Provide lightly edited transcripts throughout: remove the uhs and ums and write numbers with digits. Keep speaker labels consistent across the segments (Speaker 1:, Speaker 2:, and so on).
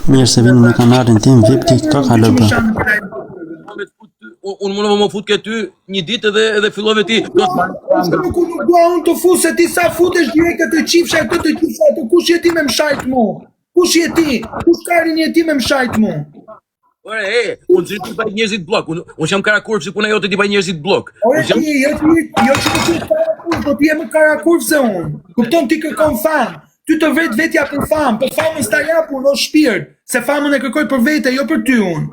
Speaker 1: Mirë se vini në kanalin tim VIP TikTok, halo bro.
Speaker 2: Unë më më fut ke ty një ditë edhe fillove ti.
Speaker 3: Nuk dua unë të fut se ti sa futesh direkt të qifsha këtë të qifsha të kush je ti me mshajt mu? Kush je ti? Kush karin je ti me mshajt mu?
Speaker 2: Ore, unë që ti baj njerëzit blok. Unë jam karakurv si puna jote ti baj njerëzit blok.
Speaker 3: Ore ti, jo që të ti karakurv, po ti je më karakurv se unë. Kupton ti kërkon famë. Ty të vetja për famë, për famën s'ta japun o shpirt, se famën e kërkoj për vete, jo për ty unë.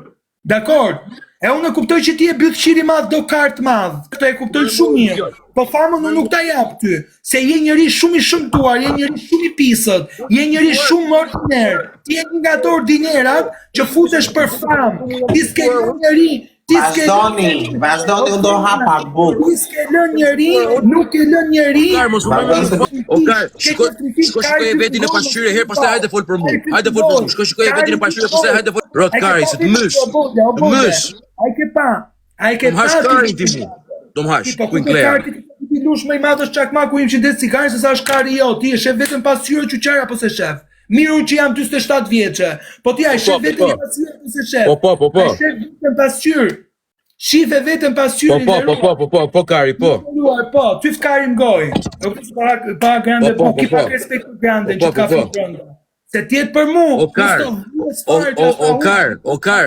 Speaker 3: Dakord? E unë e kuptoj që ti e byllëqiri madh do kartë madh, këtë e kuptoj shumë mirë, po famën unë nuk ta jap ty, se je njëri shumë i shëmtuar, je njëri shumë i pisët, je njëri shumë ordiner, ti je një nga ato ordinerat që futesh për famë, ti s'ke njëri.
Speaker 4: Vazhdoni, unë do hapa buk.
Speaker 3: Ti s'ke lën njëri, nuk e lën njëri.
Speaker 2: Okar, shkoj e vetin e pasqyre herë, pastaj hajde fol për mua. Hajde fol për mua. Shkoj e vetin e pasqyre, pastaj hajde fol. Rotkari, se të mysh. Të mysh.
Speaker 3: Ai ke pa.
Speaker 2: Të hash karin ti mu. Do më hash, ku inklera.
Speaker 3: Ti lush më i madh është çakmaku im që det cigaren se sa është kari jo. Ti e shef vetëm pasqyre qyçar apo se shef? Miru që jam 47 vjeçë. Po ti ai shef vetëm pasqyre apo se shef?
Speaker 2: Po.
Speaker 3: Ai shef vetëm pasqyre. Shife vetëm pasqyre.
Speaker 2: Po, kari, po.
Speaker 3: Po, ty fkarim goj. Pa grande, po, ki pa respektu grande, që ka fi grande. Se tjetë për mu.
Speaker 2: Okar,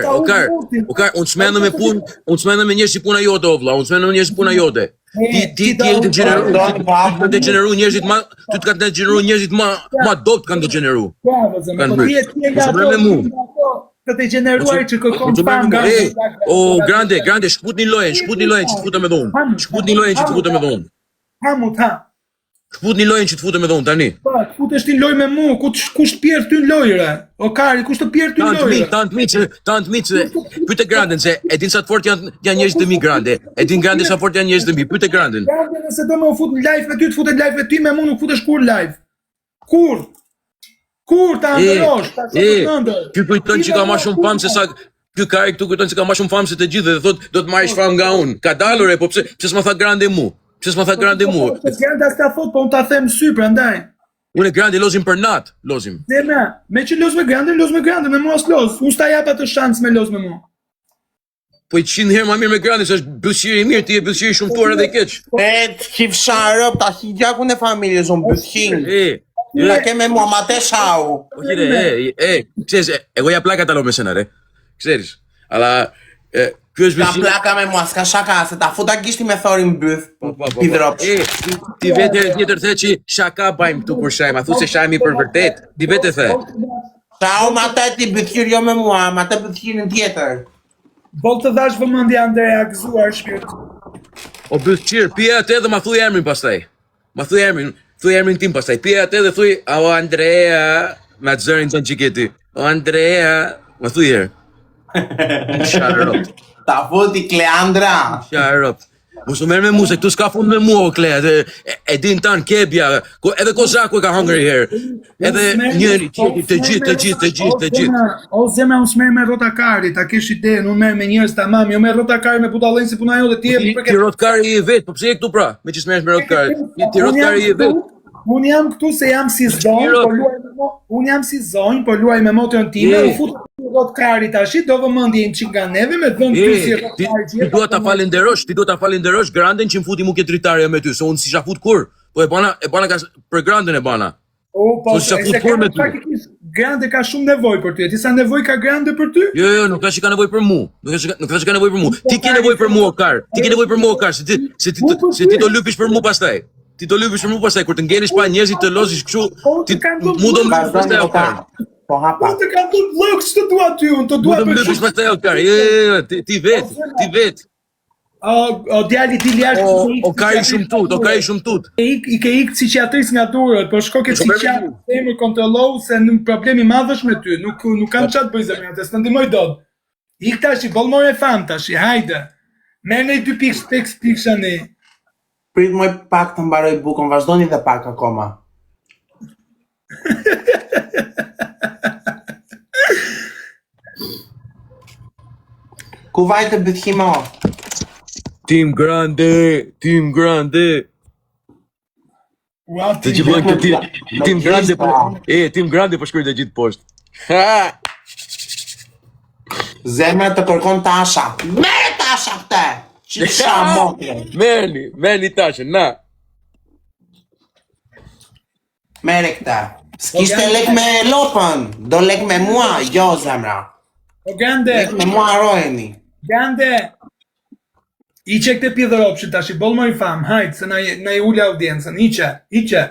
Speaker 2: unë s'mendë me punë, unë s'mendë me njërë si puna jote, ovla, unë s'mendë me njërë si puna jote. Ti e degeneru njerëzit ma, ty të ka degeneru njerëzit ma dopt kanë degeneru.
Speaker 3: Bravo, po ti e nga të degeneruar që kërkon famë nga...
Speaker 2: O, grande, shkput një lojen që të futem edhe unë. Shkput një lojen që të futem edhe unë. Shkput një lojen që të futem edhe unë, tani.
Speaker 3: Pa, të futesh ti në loj me mu, kush të pjerë ty në lojre? O, Kari, kush të pjerë ty në lojre?
Speaker 2: Tant mitë, pyte Granden, se e din sa të fort janë njerëzit të mi Grande. E din Grande sa fort janë njerëzit të mi, pyte Granden.
Speaker 3: Grande, nëse do me u fut në live me ty, të futet live me ty, me mu nuk futesh kur live. Kur ta ndërosh, ta se të nëndër.
Speaker 2: Ky kujton që ka ma shumë famë se sa... Ky Kari këtu kujton që ka ma shumë famë se të gjithë dhe thot do të marrish famë nga unë. Ka dalur po pse s'ma tha Grande mu? Pse s'ma tha Grande mu?
Speaker 3: Grande as ta thot, po unë ta them sy prandaj.
Speaker 2: Unë e Grande lozim për natë, lozim.
Speaker 3: Zema, me që loz me Grande, me mua s'loz. Unë s'ta jap atë shans me loz me mua.
Speaker 2: Po i 100 herë ma mirë me Grande, se është bëllëqiri i mirë, ti e bëllëqiri shumëtuar edhe i keq.
Speaker 4: Kifsharë, ta higjakun e familjes, unë bëllëqin. La keme mua ma te shau.
Speaker 2: Po qire, qes, e goja plaka talo me sena, re. Qeris, ala, kjo është
Speaker 4: Ka plaka me mua, s'ka shaka, se ta futa gishti me thorin bëth. Pidrop.
Speaker 2: Ti vete tjetër the që shaka bajmë tu për shajmë, a thu se shajmë i për vërtet, ti vete the.
Speaker 4: Shau ma te ti bëthqir jo me mua, ma te bëthqirin tjetër.
Speaker 3: Bol të dhash vëmendje Andrea gëzuar shpirt.
Speaker 2: O bëthqir, pia atë dhe ma thuj emrin pastaj. Ma thuj emrin tim pastaj. Pia atë dhe thuj, o Andrea, me atë zërin të në qiketi. O Andrea, ma thuj herë. Sharrop.
Speaker 4: Ta futi Kleandra.
Speaker 2: Sharrop. Mos u merr me mu, se këtu s'ka fund me mu, o Klea. E din tanë kebja, edhe Kozaku e ka hëngër i herë. Edhe njëri, të gjithë.
Speaker 3: O zemra, unë s'merr me Rotakari, ta kesh idenë, unë merr me njerëz tamam, jo me Rotakari me budallën si puna jote, ti je
Speaker 2: Ti Rotkari i vet, po pse je këtu pra? Me që s'merresh me Rotkari. Ti Rotkari i vet.
Speaker 3: Unë jam këtu se jam si zonjë, po luaj me motrën time, u fut Rotkari tash, do vëmendje im çik nga neve me dhënë ty si Rotkari.
Speaker 2: Ti duhet ta falenderosh Granden që më futi mu këtë dritarja me ty, se unë si shafut kur. Po e bana ka për Granden e bana.
Speaker 3: Po se Grande ka shumë nevojë për ty. Ti sa nevojë ka Grande për ty?
Speaker 2: Jo, nuk thash që ka nevojë për mua. Ti ke nevojë për mua, Okar. Se ti do lypish për mua pastaj. Kur të ngelish pa njerëzit të lozish kështu, ti mu do më lypish pastaj, Okar.
Speaker 4: Po hapa.
Speaker 3: Po të kam të vlog që të dua ty, unë të dua
Speaker 2: për shumë. Mu do më lypish pastaj, Okar. Ti vet.
Speaker 3: O djali ti ljash
Speaker 2: Okar i shumë tut.
Speaker 3: I ke ikë psiqiatris nga durët, po shko ke psiqiatr, më kontrollohu se në problemi madh është me ty, nuk kam çat bëj zemra, s'të ndihmoj dot. Ik tash, bollmore fam tash, hajde. Merr ne 2 pikë shani.
Speaker 4: Prit moj pak të mbaroj bukën, vazhdoni dhe pak akoma. Ku vajte bëthimo?
Speaker 2: Team Grande. Të që bëjnë këtë Team Grande po shkruajnë të gjithë poshtë.
Speaker 4: Zemra të kërkon Tasha. Mere Tasha këte! Që shamotre.
Speaker 2: Merni tashën, na.
Speaker 4: Mere këte. S'kishte lek me lopën. Do lek me mua, jo zemra.
Speaker 3: O Gande,
Speaker 4: Lek me mua rojeni.
Speaker 3: Gande. Iqe këte pidhëropshit tash, boll më i fam, hajtë, se na i ule audiencën, iqe.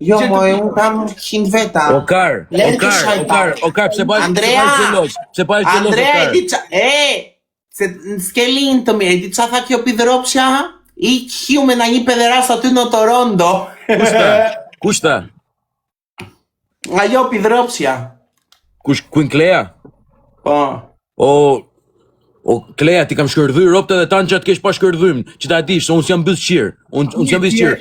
Speaker 4: Jo, moj, unë kam 100 veta.
Speaker 2: Okar, pse pa
Speaker 4: Andrea,
Speaker 2: gjelos,
Speaker 4: Andrea,
Speaker 2: Okar.
Speaker 4: di qa, se s'ke linë të mirë, di qa tha kjo pidhëropshja, i hiu me na një pederas aty në Toronto.
Speaker 2: Kushta?
Speaker 4: Ajo pidhëropshja.
Speaker 2: Kuin Klea?
Speaker 4: Po.
Speaker 2: O Klea, ti kam shkërdhyr ropët edhe tanë që atë kesh pa shkërdhym, që ta dish, se unë s'jam bëthqir. Unë s'jam bëthqir.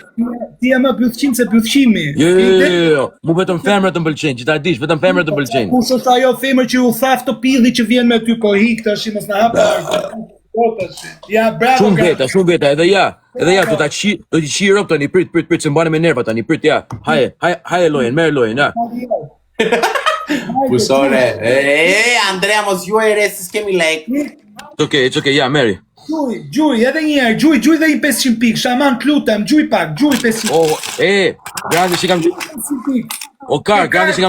Speaker 3: Ti e më bëthqim se bëthqimi.
Speaker 2: Jo, mu vetëm femrat të m'pëlqejnë, që ta dish, vetëm femrat të m'pëlqejnë.
Speaker 3: Kush është ajo femër që u thaf të pidhi që vjen me ty po hik tash, mos na hapa. Ja, bravo.
Speaker 2: Shumë veta, edhe ja, do t'i qi ropë tani, prit, se mbane me nerva tani, prit, ja. Haje lojen, merë lojen, ja.
Speaker 4: Pusore. Andrea, mos ju e re se s'kemi lek.
Speaker 2: It's okay, ja, meri.
Speaker 3: Gjuj, edhe njerë, gjuj dhe i 500 pikë, shaman të lutem, gjuj pak, gjuj 500
Speaker 2: grande që kam...
Speaker 3: 500 pikë.
Speaker 2: Okar, grande që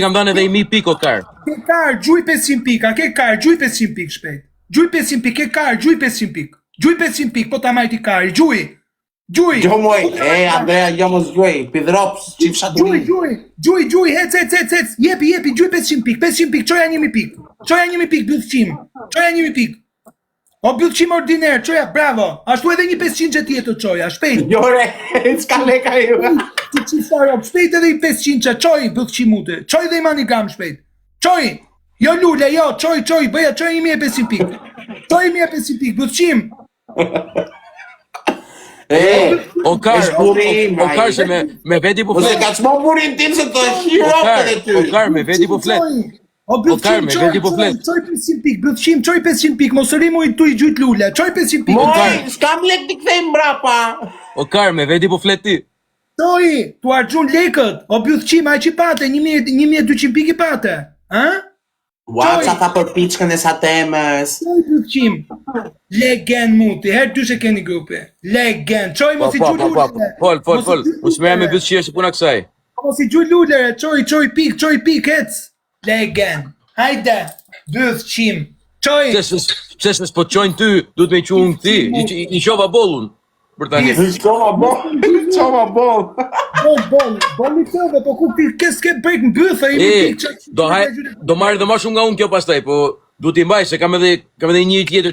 Speaker 2: kam dhënë edhe i 1000 pikë, Okar.
Speaker 3: Ke kar, gjuj 500 pikë, ke kar, gjuj 500 pikë shpejt. Gjuj 500 pikë, ke kar, gjuj 500 pikë. Gjuj 500 pikë, po ta majti kari, gjuj.
Speaker 4: Jo moj, Andrea, jo mos gjuj, pidhrops, qif shaturin.
Speaker 3: Gjuj, hec, jepi, gjuj 500 pikë, qoja 1000 pikë. Qoja 1000 pikë, bëllëqim, qoja 1000 pikë. O bëllëqim ordiner, qoja, bravo. Ashtu edhe një 500 që tjetër qoja, shpejt.
Speaker 4: Jo re, s'ka leka ju.
Speaker 3: Ti qiftarop, shpejt edhe i 500 që, qoj, bëllëqim ute. Qoj dhe i manigram shpejt. Qoj, jo lule, jo, qoj, bëja, qoj 1500 pikë. Qoj 1500 pikë, bëllëqim.
Speaker 2: Okar se me veti po flet.
Speaker 4: Ose ka çmo burin tim se të hirop edhe ty.
Speaker 2: Okar me veti po flet. Okar me veti po flet.
Speaker 3: Çoj 500 pikë, bëllëqim, çoj 500 pikë, mos rrimu i tu i gjujt lule. Çoj 500 pikë.
Speaker 4: Moj, s'kam lek t'i kthej mbrapa.
Speaker 2: Okar me veti po flet ti.
Speaker 3: Çoj, tu arxhun lekët. O bëllëqim, ai që pate 1200 pikë pate. Ha?
Speaker 4: Ua, qa tha për piçkën e sa temës.
Speaker 3: Çoj bëllëqim. Legen muti, herë dy që keni grupe. Legen, qoj mos i gjuj lulere.
Speaker 2: Fol, mos merr me bëzqie se puna kësaj.
Speaker 3: Mos i gjuj lulere, qoj pik, ec. Legen, hajde, bëllëqim. Qoj.
Speaker 2: Pse s'po të qojnë ty, duhet me i qunë ti. I qova bollun. Për tani.
Speaker 4: Qova boll.
Speaker 3: Boll i tëve, po ku ti ke brek në bëthë, i pik që...
Speaker 2: Do marrë dhe ma shumë nga unë kjo pastaj, po duhet t'i mbaj, se kam edhe një tjetër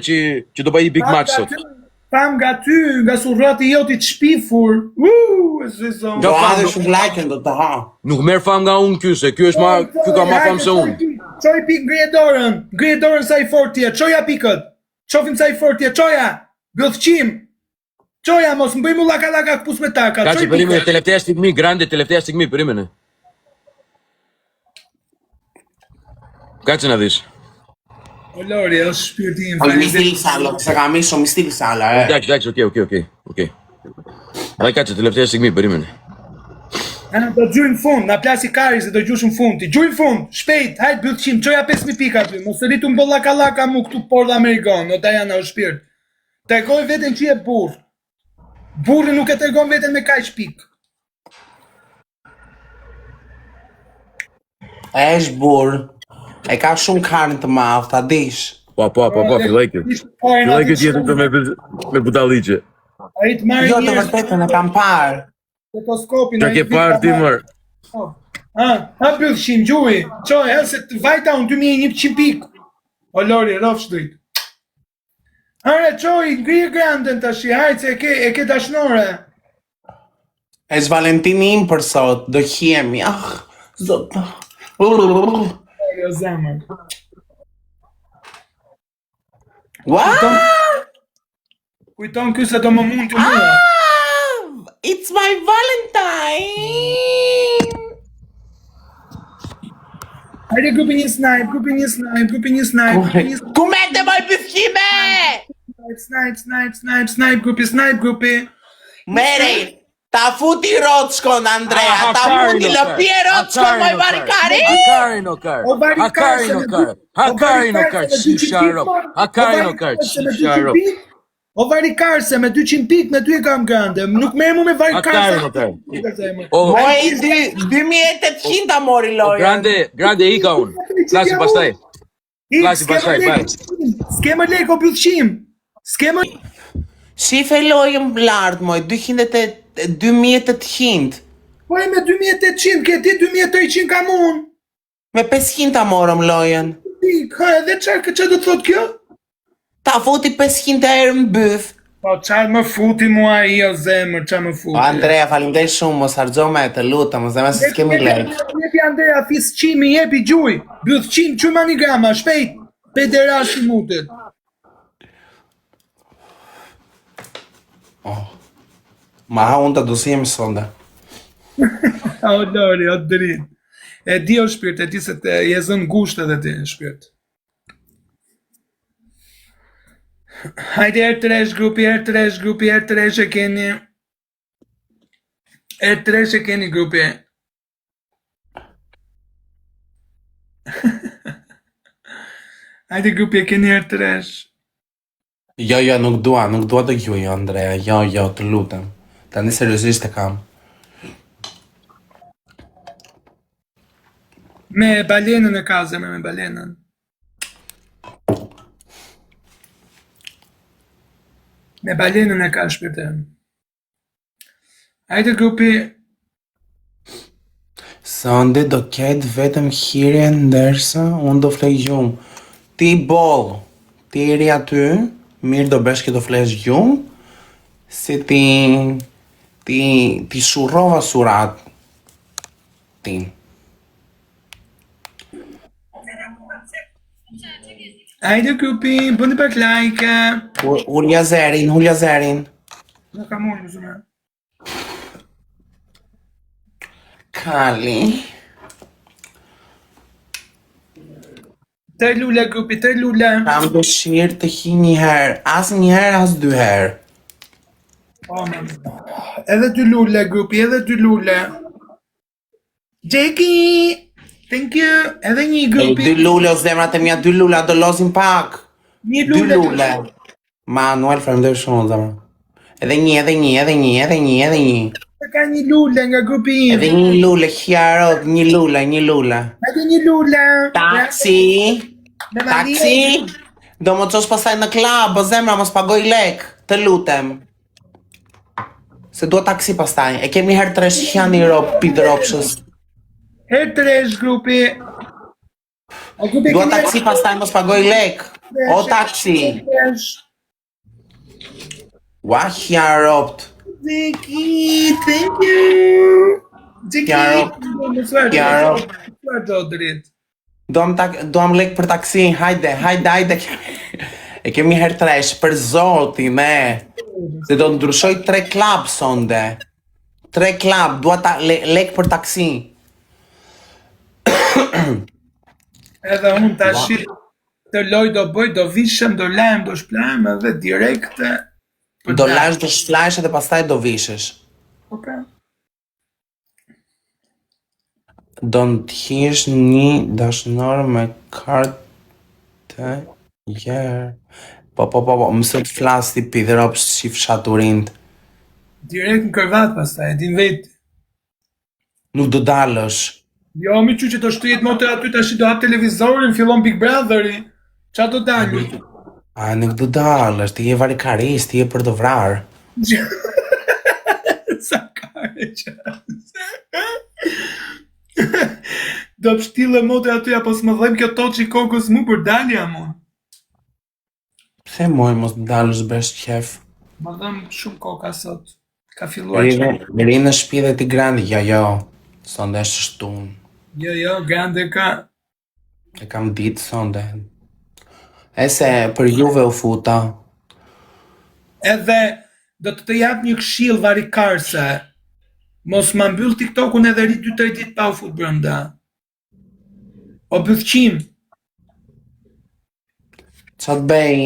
Speaker 2: që do bëj i big match sot.
Speaker 3: Tam nga ty, nga surrati joti të shpifur.
Speaker 4: Do adhe shumë like do të ha.
Speaker 2: Nuk merr fam nga unë ky, se ky ka ma fam se unë.
Speaker 3: Qoj pik ngreje dorën sa i fortje, qoja pikët. Qofim sa i fortje, qoja, bëthqim. Qoja, mos më bëjmu laka këpus me taka.
Speaker 2: Ka që përimene, telefteja stigmi, grande telefteja stigmi, përimene. Ka që në dhish?
Speaker 3: O Lori, është shpirtin.
Speaker 4: O mi stili salo, se ka mi shumë mi stili sala,
Speaker 2: Daqë, okej. Dhe ka që telefteja stigmi, përimene.
Speaker 3: Do gjujnë fund, na plasi kari se do gjushën fund. Ti gjujnë fund, shpejt, hajt bëllëqim, qoja 5000 pika ty. Mos të rritu më bo laka mu këtu por dhe Amerikan, o Diana o shpirt. Tregoj veten që je burr. Burri nuk e tregon veten me kaq pik.
Speaker 4: Është burr. E ka shumë karnë të madh, ta dish.
Speaker 2: Po, filloj kjo. Filloj kjo tjetër të me budalliqe.
Speaker 3: Ai të marrë
Speaker 4: Jo, të vërtetën e kam parë.
Speaker 3: Stetoskopin.
Speaker 2: Qa ke parë ti mërë?
Speaker 3: Ha bëllëqim, gjuj. Qoj, se të vajta unë 2100 pik. O Lori, rofsh dujt. Hare, qoj, ngrije grandën të shi, hajtë se e ke dashnore.
Speaker 4: Është Valentini im për sot, do hjemi, zot.
Speaker 3: Jo, zemër.
Speaker 4: What?
Speaker 3: Kujton ky se do më mund të mua.
Speaker 4: It's my Valentine!
Speaker 3: Hajde grupi një snipe.
Speaker 4: Ku me të moj pëthkime!
Speaker 3: Snipe, grupi.
Speaker 4: Mere! Ta futi Rockon, Andrea, ta futi lë pje Rockon, moj varikari!
Speaker 2: Hakarin o kar.
Speaker 3: O varikar se me
Speaker 2: Hakarin o kar. Shisha rop. Hakarin o kar. Shisha rop.
Speaker 3: O varikar se me 200 pik me ty e kam grande. Nuk merr mu me varikar.
Speaker 2: Hakarin o kar. O
Speaker 4: Moj 2800 mori loja.
Speaker 2: grande ika unë. Klasi pastaj. Klasi pastaj, baj.
Speaker 3: S'ke më lek o byllqim. S'ke më...
Speaker 4: Shife lojën lartë, moj, 2800.
Speaker 3: Po e me 2800, ke ti 2300 kam unë.
Speaker 4: Me 500 ta morëm lojën.
Speaker 3: Ha, edhe që do të thot kjo?
Speaker 4: Ta futi 500 herë në byth.
Speaker 3: Po qarë më futi mua i o zemër, qarë më futi.
Speaker 4: O, Andrea, falimdej shumë, mos harxo me të lutem, mos dhe me se s'kemi lek.
Speaker 3: Jepi Andrea, fis qimi, jepi gjuj. Byth qim, që manigrama, shpejt. Pederashi mutet.
Speaker 4: Ma ha unë të dusim sonde.
Speaker 3: O Lori, o dërin. E di o shpirt, e di se të jezën gusht edhe ti shpirt. Hajde R3 grupi, R3 grupi, R3 e keni. R3 e keni grupi. Hajde grupi e keni R3.
Speaker 4: Jo, nuk dua të gjuj, Andrea, jo, të lutem. Tani seriozisht e kam.
Speaker 3: Me balenën e ka zemër, me balenën. Me balenën e ka shpirtën. Hajde grupi.
Speaker 4: Sonde do ketë vetëm hire ndërsa unë do flej gjumë. Ti boll, ti iri aty, mirë do besh që do flesh gjumë, si ti shurrova surat tin.
Speaker 3: Hajde grupi, bëni pak like.
Speaker 4: Hulja zerin.
Speaker 3: Nuk kam unë, mësëme.
Speaker 4: Kali.
Speaker 3: Tër lule grupi, tër lule.
Speaker 4: Kam dëshirë të hi një herë, as një herë, as dy herë.
Speaker 3: Oh, edhe dy lule grupi, edhe dy lule. Jackie! Thank you! Edhe një grupi.
Speaker 4: Dy lule, o zemrat e mia, dy lule, do losin pak.
Speaker 3: Një
Speaker 4: Dy
Speaker 3: lule.
Speaker 4: lule. Manuel, faleminderit shumë, zemra. Edhe një.
Speaker 3: Ka një lule nga grupi im.
Speaker 4: Edhe një lule, hjarot, një lule.
Speaker 3: Edhe një lule.
Speaker 4: Taksi. Do më qosh pasaj në klab, o zemra, mos pagoj lek, të lutem. Se dua taksi pastaj, e kemi herë 3 janë i pidropshës.
Speaker 3: Herë 3 grupi.
Speaker 4: Dua taksi pastaj, mos pagoj lek. O taksi. Ua hjaropt.
Speaker 3: Zeki, thank you. Zeki.
Speaker 4: Chiaro.
Speaker 3: Do drejt.
Speaker 4: Doam lek për taksi, hajde. E kemi herë 3, për zotin, Se do ndryshoj 3 klab sonde. 3 klab, dua lek për taksi.
Speaker 3: Edhe unë tash të loj do bëj, do vishem, do lajm, do shplajm edhe direkte.
Speaker 4: Do lash, do shplash edhe pastaj do vishesh.
Speaker 3: Okay.
Speaker 4: Do në t'hish një dashnor me kartë jërë. Po, mësë të flas ti pidhërop që fshaturind.
Speaker 3: Direkt në kërvat pastaj, din vetë.
Speaker 4: Nuk do dalësh.
Speaker 3: Jo, mi që do shtujet motor aty tash do hap televizorin, fillon Big Brotheri. Qa do dalë?
Speaker 4: A, nuk do dalësh, ti je varikaris, ti je për të vrarë.
Speaker 3: Sa kare që... Do pështile motor aty, apo s'më dhejmë kjo toqi kokës mu për dalja mu.
Speaker 4: Pse moj mos dalësh besh qef?
Speaker 3: Më dhëm shumë koka sot. Ka filluar që...
Speaker 4: Ri në shpi dhe ti grandi, jo. Sonde është shtun.
Speaker 3: Jo, grande ka...
Speaker 4: E kam ditë sonde. E se për juve u futa.
Speaker 3: Edhe do të jap një këshill varikarse. Mos ma mbyll TikTokun edhe ri 2-3 ditë pa u fut brenda. O bëthqim.
Speaker 4: Qa të bëj,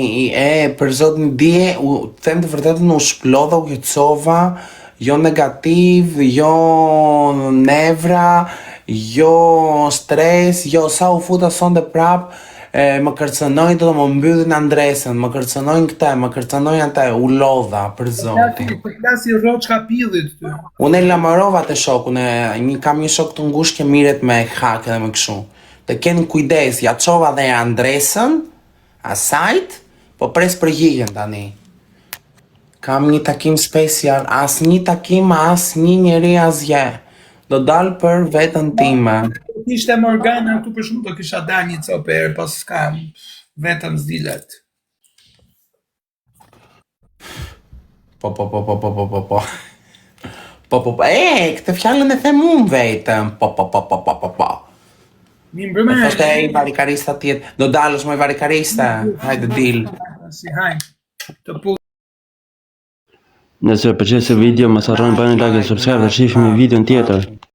Speaker 4: për zotin dje, them të vërtetën u shplodha, u qetësova, jo negativ, jo nevra, jo stres, jo sa u futa sonde prap, më kërcënojnë do të më mbyllin Andresën, më kërcënojnë këte, më kërcënojnë ate, u lodha, për zotin.
Speaker 3: Të klasi roçka pillit ty.
Speaker 4: Unë e lamërova të shokun, kam një shok të ngushtë që miret me hak edhe me këshu. Të keni kujdes, ja qova dhe Andresën, asajt, po pres përgjigjen tani. Kam një takim special, as një takim, as një njeri asje. Do dalë për vetën time.
Speaker 3: Ishte Morgana këtu për shumë do kisha dalë një copë herë, pas s'kam vetëm s'dilet.
Speaker 4: Po. Këtë fjallën e them unë vetëm. Po.
Speaker 3: Mi mbrëme.
Speaker 4: E thoshte i varikarista tjetë. Do dalësh me varikarista. Hajde dil.
Speaker 3: Si hajde. Të pu.
Speaker 1: Nëse përqesë video, mos harroni bani like dhe subscribe dhe shihemi në videon tjetër.